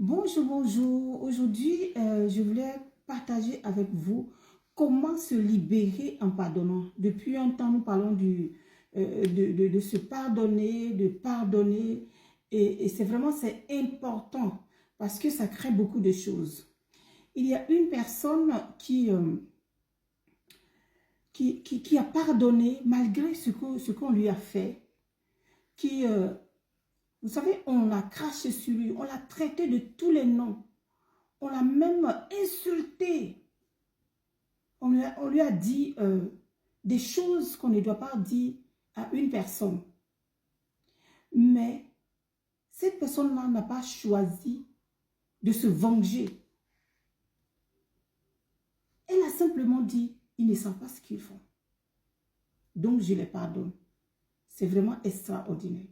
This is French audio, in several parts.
Bonjour, bonjour. Aujourd'hui, je voulais partager avec vous comment se libérer en pardonnant. Depuis un temps, nous parlons de se pardonner, de pardonner. Et c'est vraiment, c'est important parce que ça crée beaucoup de choses. Il y a une personne qui a pardonné malgré ce qu'on lui a fait, qui, vous savez, on a craché sur lui, on l'a traité de tous les noms. On l'a même insulté. On lui a dit des choses qu'on ne doit pas dire à une personne. Mais cette personne-là n'a pas choisi de se venger. Elle a simplement dit, ils ne savent pas ce qu'ils font. Donc je les pardonne. C'est vraiment extraordinaire.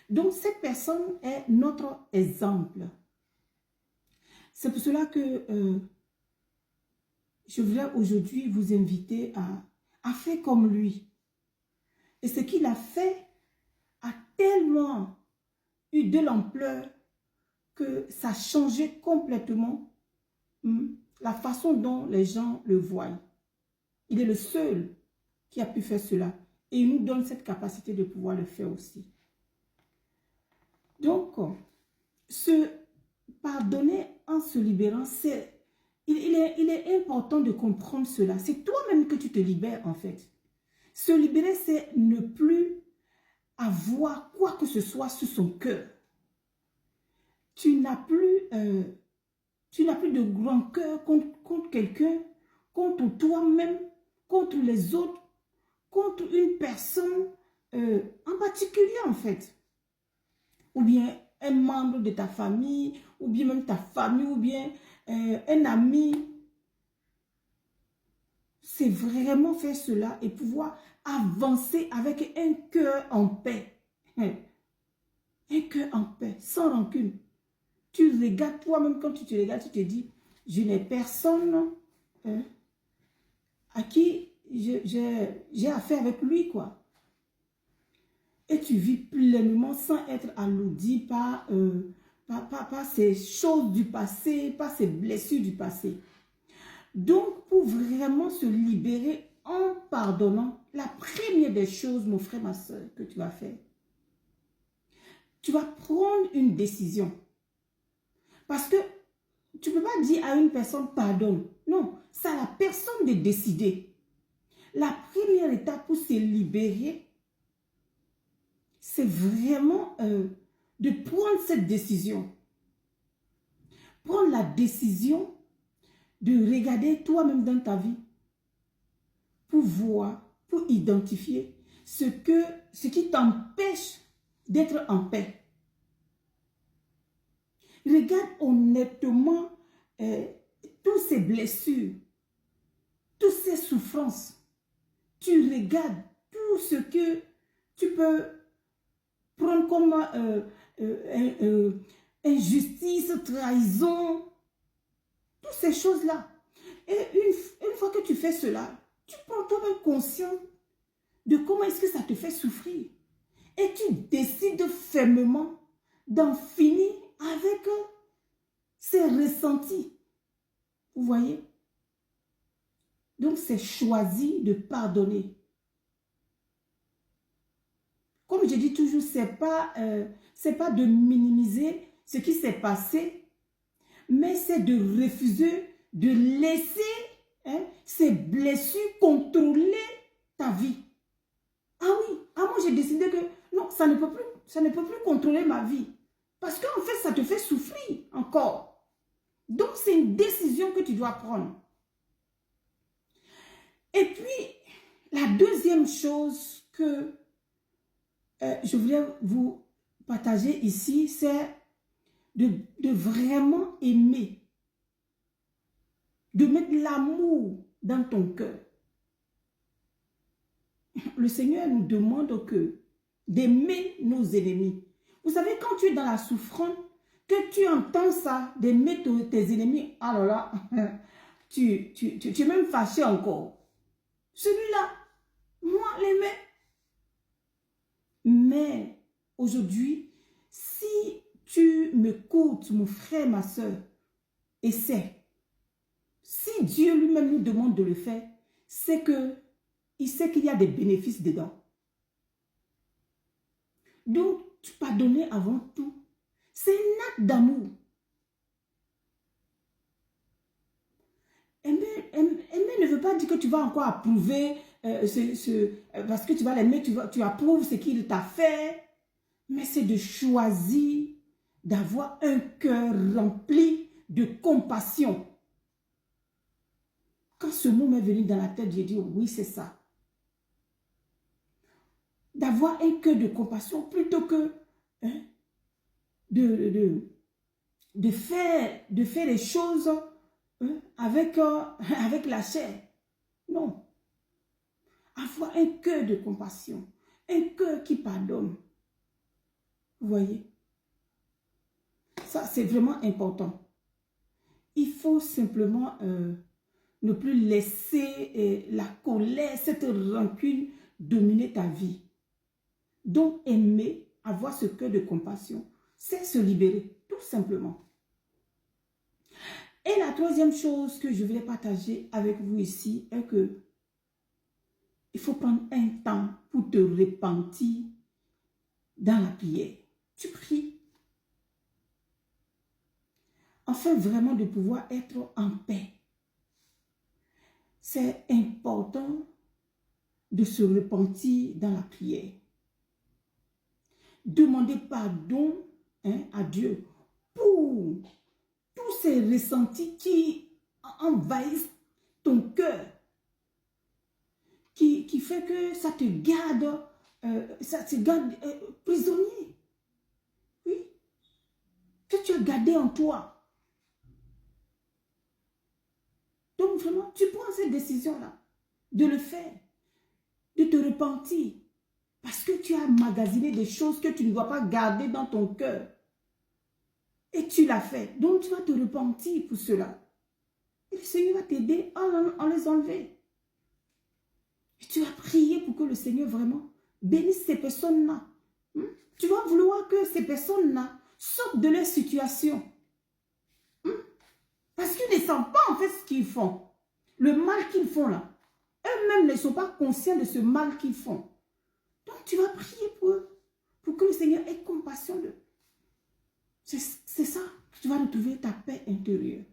Donc cette personne est notre exemple. C'est pour cela que je voulais aujourd'hui vous inviter à faire comme lui. Et ce qu'il a fait a tellement eu de l'ampleur que ça a changé complètement la façon dont les gens le voient. Il est le seul qui a pu faire cela. Et il nous donne cette capacité de pouvoir le faire aussi. Donc, se pardonner en se libérant, il est important de comprendre cela. C'est toi-même que tu te libères en fait. Se libérer, c'est ne plus avoir quoi que ce soit sur son cœur. Tu n'as plus de grand cœur contre quelqu'un, contre toi-même, contre les autres, contre une personne en particulier en fait. Ou bien un membre de ta famille, ou bien même ta famille, ou bien un ami. C'est vraiment faire cela et pouvoir avancer avec un cœur en paix. Un cœur en paix, sans rancune. Tu regardes toi-même, quand tu te regardes, tu te dis, je n'ai personne à qui j'ai affaire avec lui, quoi. Et tu vis pleinement sans être alourdi par ces choses du passé, par ces blessures du passé. Donc, pour vraiment se libérer en pardonnant, la première des choses, mon frère, ma soeur, que tu vas faire, tu vas prendre une décision. Parce que tu ne peux pas dire à une personne pardonne. Non, c'est à la personne de décider. La première étape pour se libérer, c'est vraiment de prendre cette décision. Prendre la décision de regarder toi-même dans ta vie pour voir, pour identifier ce qui t'empêche d'être en paix. Regarde honnêtement toutes ces blessures, toutes ces souffrances. Tu regardes tout ce que tu peux prendre comme injustice, trahison, toutes ces choses-là. Et une fois que tu fais cela, tu prends toi-même conscience de comment est-ce que ça te fait souffrir. Et tu décides fermement d'en finir avec ces ressentis. Vous voyez? Donc, c'est choisi de pardonner. Comme je dis toujours, c'est pas de minimiser ce qui s'est passé, mais c'est de refuser de laisser ces blessures contrôler ta vie. Ah oui, moi j'ai décidé que non, ça ne peut plus contrôler ma vie. Parce qu'en fait, ça te fait souffrir encore. Donc, c'est une décision que tu dois prendre. Et puis, la deuxième chose que je voulais vous partager ici, c'est de vraiment aimer. De mettre l'amour dans ton cœur. Le Seigneur nous demande d'aimer nos ennemis. Vous savez, quand tu es dans la souffrance, que tu entends ça, d'aimer tes ennemis, alors là, tu es même fâché encore. Celui-là, moi, l'aimer. Mais aujourd'hui, si tu m'écoutes, mon frère, ma soeur, essaie. Si Dieu lui-même nous demande de le faire, c'est que il sait qu'il y a des bénéfices dedans. Donc, tu pardonner avant tout. C'est un acte d'amour. Aimer ne veut pas dire que tu vas encore approuver, parce que tu vas l'aimer, tu approuves ce qu'il t'a fait. Mais c'est de choisir d'avoir un cœur rempli de compassion. Quand ce mot m'est venu dans la tête, j'ai dit oui, c'est ça. D'avoir un cœur de compassion plutôt que de faire les choses avec la chair. Non. Avoir un cœur de compassion, un cœur qui pardonne. Vous voyez? Ça, c'est vraiment important. Il faut simplement ne plus laisser la colère, cette rancune dominer ta vie. Donc, aimer, avoir ce cœur de compassion, c'est se libérer, tout simplement. Et la troisième chose que je voulais partager avec vous ici est que il faut prendre un temps pour te repentir dans la prière. Tu pries. Afin vraiment de pouvoir être en paix. C'est important de se repentir dans la prière. Demander pardon à Dieu pour tous ces ressentis qui envahissent ton cœur, qui fait que ça te garde, prisonnier. Oui. Que tu as gardé en toi. Donc vraiment, tu prends cette décision-là, de le faire, de te repentir, parce que tu as emmagasiné des choses que tu ne dois pas garder dans ton cœur. Et tu l'as fait. Donc tu vas te repentir pour cela. Et le Seigneur va t'aider à les enlever. Et tu vas prier pour que le Seigneur vraiment bénisse ces personnes-là. Tu vas vouloir que ces personnes-là sortent de leur situation. Parce qu'ils ne savent pas en fait ce qu'ils font. Le mal qu'ils font là. Eux-mêmes ne sont pas conscients de ce mal qu'ils font. Donc tu vas prier pour eux. Pour que le Seigneur ait compassion d'eux. C'est ça que tu vas retrouver ta paix intérieure.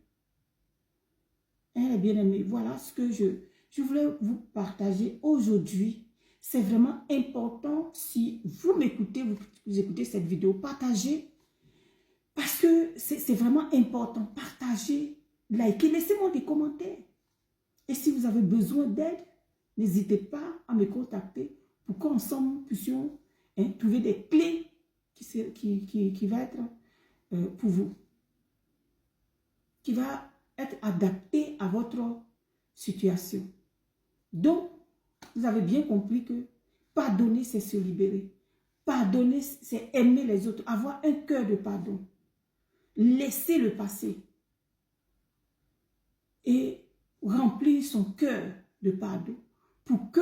Les bien-aimés, voilà ce que je voulais vous partager aujourd'hui. C'est vraiment important si vous m'écoutez, vous écoutez cette vidéo, partagez. Parce que c'est vraiment important. Partagez, likez, laissez-moi des commentaires. Et si vous avez besoin d'aide, n'hésitez pas à me contacter pour qu'ensemble puissions trouver des clés qui vont être pour vous. Qui va être adaptées à votre situation. Donc, vous avez bien compris que pardonner, c'est se libérer. Pardonner, c'est aimer les autres. Avoir un cœur de pardon. Laisser le passé. Et remplir son cœur de pardon. Pour que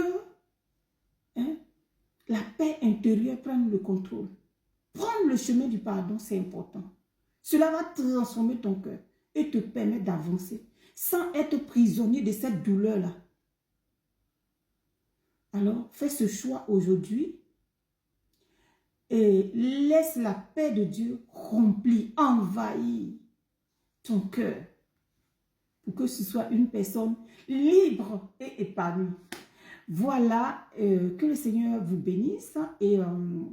la paix intérieure prenne le contrôle. Prendre le chemin du pardon, c'est important. Cela va transformer ton cœur et te permettre d'avancer sans être prisonnier de cette douleur-là. Alors, fais ce choix aujourd'hui et laisse la paix de Dieu remplir, envahir ton cœur pour que ce soit une personne libre et épanouie. Voilà, que le Seigneur vous bénisse et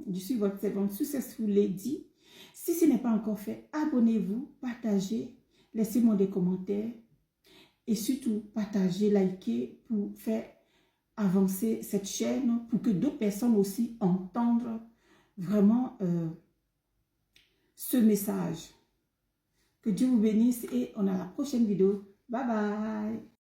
je suis votre servante Successful Lady. Si ce n'est pas encore fait, abonnez-vous, partagez, laissez-moi des commentaires et surtout partagez, likez pour faire avancer cette chaîne pour que d'autres personnes aussi entendent vraiment ce message. Que Dieu vous bénisse et on a la prochaine vidéo. Bye bye.